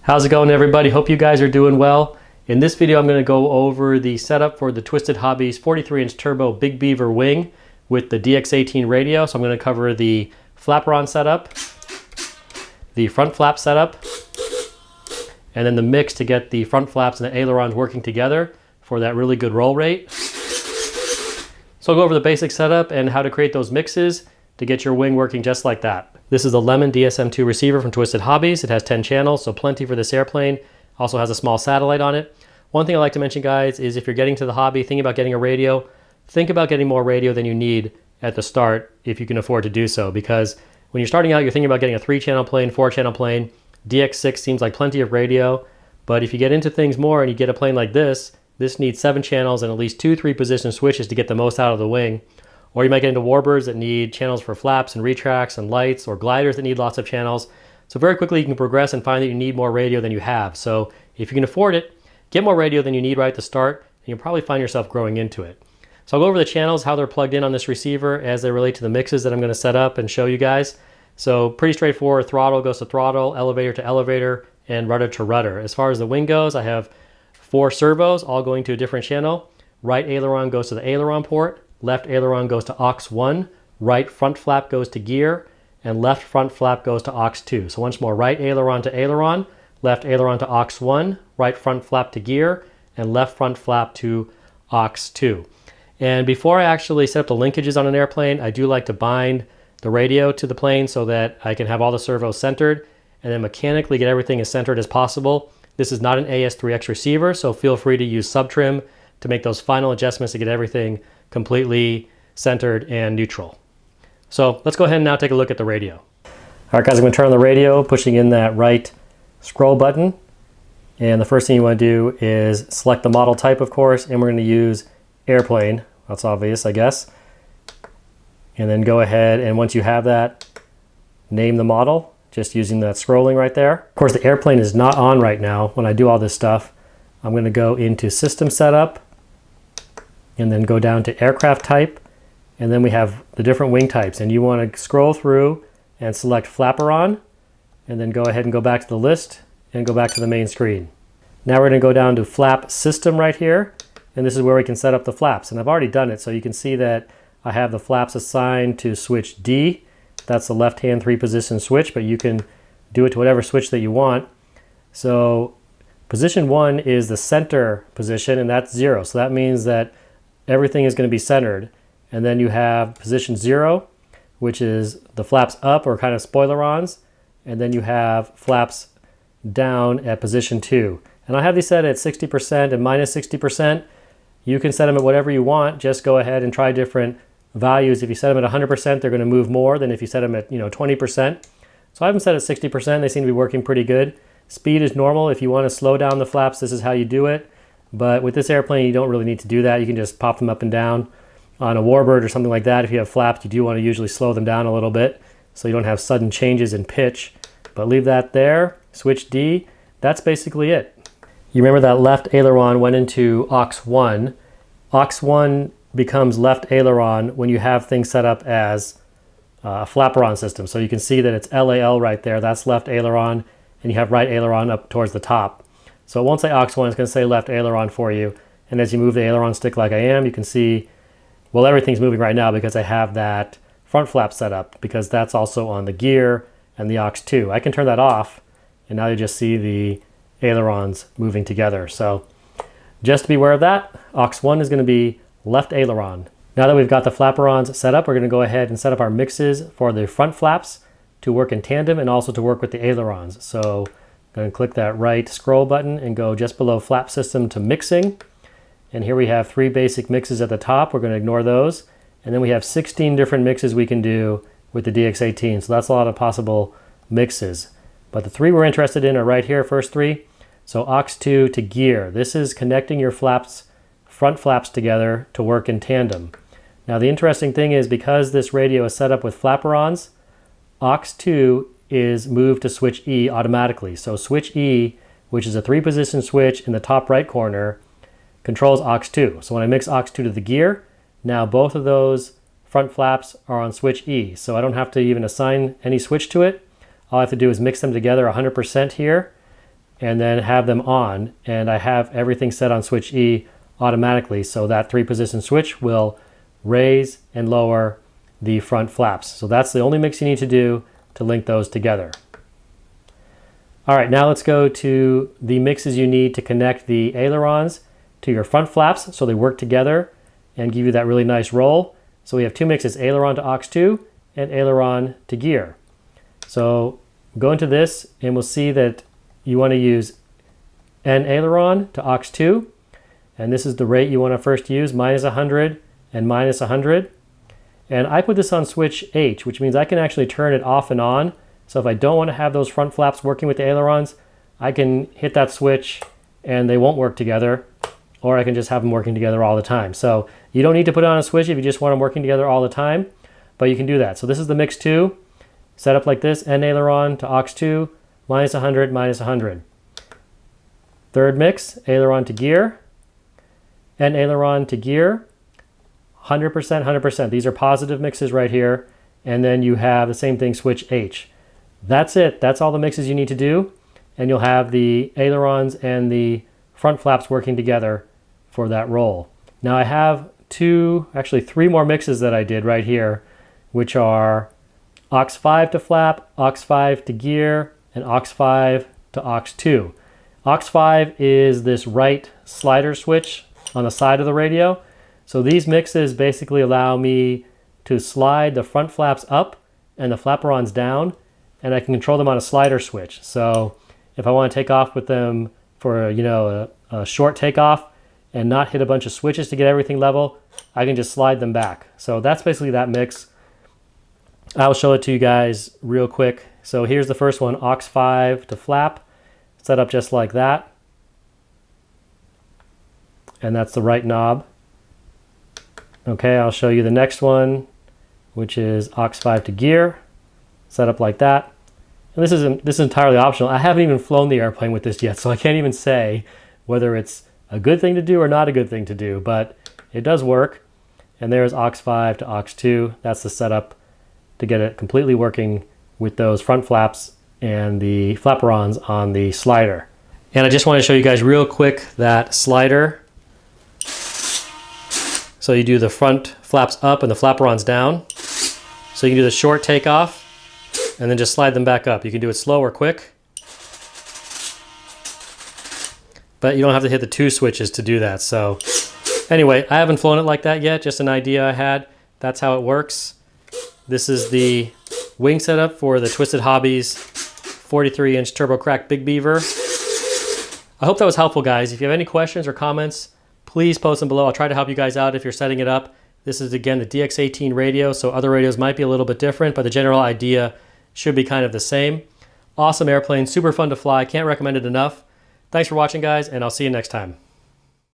How's it going, everybody? Hope you guys are doing well. In this video, I'm going to go over the setup for the Twisted Hobbies 43-inch turbo Big Beaver wing with the DX18 radio. So I'm going to cover the flaperon setup, the front flap setup, and then the mix to get the front flaps and the ailerons working together for that really good roll rate. So I'll go over the basic setup and how to create those mixes to get your wing working just like that. This is the Lemon DSM-2 receiver from Twisted Hobbies. It has 10 channels, so plenty for this airplane. Also has a small satellite on it. One thing I like to mention, guys, is if you're getting to the hobby, thinking about getting a radio, think about getting more radio than you need at the start if you can afford to do so. Because when you're starting out, you're thinking about getting a 3-channel plane, 4-channel plane. DX6 seems like plenty of radio, but if you get into things more and you get a plane like this needs 7 channels and at least 2 3-position switches to get the most out of the wing. Or you might get into warbirds that need channels for flaps and retracts and lights, or gliders that need lots of channels. So very quickly you can progress and find that you need more radio than you have. So if you can afford it, get more radio than you need right at the start, and you'll probably find yourself growing into it. So I'll go over the channels, how they're plugged in on this receiver as they relate to the mixes that I'm going to set up and show you guys. So pretty straightforward. Throttle goes to throttle, elevator to elevator, and rudder to rudder. As far as the wing goes, I have 4 servos all going to a different channel. Right aileron goes to the aileron port. Left aileron goes to aux1, right front flap goes to gear, and left front flap goes to aux2. So once more, right aileron to aileron, left aileron to aux1, right front flap to gear, and left front flap to aux2. And before I actually set up the linkages on an airplane, I do like to bind the radio to the plane so that I can have all the servos centered and then mechanically get everything as centered as possible. This is not an AS3X receiver, so feel free to use subtrim to make those final adjustments to get everything completely centered and neutral. So let's go ahead and now take a look at the radio. All right, guys, I'm going to turn on the radio, pushing in that right scroll button. And the first thing you want to do is select the model type, of course, and we're going to use airplane. That's obvious, I guess. And then go ahead, and once you have that, name the model, just using that scrolling right there. Of course, the airplane is not on right now when I do all this stuff. I'm going to go into System Setup, and then go down to aircraft type, and then we have the different wing types, and you want to scroll through and select flaperon, and then go ahead and go back to the list and go back to the main screen. Now we're going to go down to flap system right here, and this is where we can set up the flaps, and I've already done it, so you can see that I have the flaps assigned to switch D. That's the left hand 3-position switch, but you can do it to whatever switch that you want. So position 1 is the center position, and that's 0, so that means that everything is going to be centered. And then you have position 0, which is the flaps up or kind of spoilerons. And then you have flaps down at position 2. And I have these set at 60% and minus 60%. You can set them at whatever you want. Just go ahead and try different values. If you set them at 100%, they're going to move more than if you set them at 20%. So I have them set at 60%. They seem to be working pretty good. Speed is normal. If you want to slow down the flaps, this is how you do it. But with this airplane, you don't really need to do that. You can just pop them up and down. On a warbird or something like that, if you have flaps, you do want to usually slow them down a little bit so you don't have sudden changes in pitch. But leave that there. Switch D. That's basically it. You remember that left aileron went into aux1. Aux1 becomes left aileron when you have things set up as a flaperon system. So you can see that it's LAL right there. That's left aileron, and you have right aileron up towards the top. So it won't say aux1, it's going to say left aileron for you. And as you move the aileron stick like I am, you can see, well, everything's moving right now because I have that front flap set up, because that's also on the gear and the aux2. I can turn that off, and now you just see the ailerons moving together. So just to be aware of that, aux1 is going to be left aileron. Now that we've got the flaperons set up, we're going to go ahead and set up our mixes for the front flaps to work in tandem and also to work with the ailerons. So I'm going to click that right scroll button and go just below flap system to mixing. And here we have 3 basic mixes at the top. We're going to ignore those. And then we have 16 different mixes we can do with the DX18. So that's a lot of possible mixes. But the 3 we're interested in are right here, first 3. So aux2 to gear. This is connecting your flaps, front flaps together to work in tandem. Now the interesting thing is, because this radio is set up with flaperons, aux2 is moved to switch E automatically. So switch E, which is a 3-position switch in the top right corner, controls aux2. So when I mix aux2 to the gear, now both of those front flaps are on switch E. So I don't have to even assign any switch to it. All I have to do is mix them together 100% here, and then have them on. And I have everything set on switch E automatically, so that 3-position switch will raise and lower the front flaps. So that's the only mix you need to do to link those together. All right, now let's go to the mixes you need to connect the ailerons to your front flaps so they work together and give you that really nice roll. So we have 2 mixes, aileron to aux2 and aileron to gear. So go into this and we'll see that you want to use N aileron to aux2, and this is the rate you want to first use, -100 and -100. And I put this on switch H, which means I can actually turn it off and on. So if I don't want to have those front flaps working with the ailerons, I can hit that switch and they won't work together, or I can just have them working together all the time. So you don't need to put it on a switch if you just want them working together all the time, but you can do that. So this is the mix 2, set up like this, N aileron to aux2, -100, -100. Third mix, aileron to gear, N aileron to gear, 100%, 100%. These are positive mixes right here. And then you have the same thing, switch H. That's it. That's all the mixes you need to do. And you'll have the ailerons and the front flaps working together for that roll. Now I have 3 more mixes that I did right here, which are aux5 to flap, aux5 to gear, and aux5 to aux2. aux5 is this right slider switch on the side of the radio. So these mixes basically allow me to slide the front flaps up and the flaperons down, and I can control them on a slider switch. So if I want to take off with them for a short takeoff and not hit a bunch of switches to get everything level, I can just slide them back. So that's basically that mix. I'll show it to you guys real quick. So here's the first one, aux5 to flap, set up just like that. And that's the right knob. Okay, I'll show you the next one, which is aux5 to gear, set up like that. And this is entirely optional. I haven't even flown the airplane with this yet, so I can't even say whether it's a good thing to do or not a good thing to do, but it does work. And there's aux5 to aux2. That's the setup to get it completely working with those front flaps and the flaperons on the slider. And I just want to show you guys real quick that slider. So you do the front flaps up and the flaperons down. So you can do the short takeoff and then just slide them back up. You can do it slow or quick, but you don't have to hit the 2 switches to do that. So anyway, I haven't flown it like that yet, just an idea I had. That's how it works. This is the wing setup for the Twisted Hobbies 43-inch Turbo Crack Big Beaver. I hope that was helpful, guys. If you have any questions or comments, please post them below. I'll try to help you guys out if you're setting it up. This is, again, the DX18 radio, so other radios might be a little bit different, but the general idea should be kind of the same. Awesome airplane, super fun to fly. Can't recommend it enough. Thanks for watching, guys, and I'll see you next time.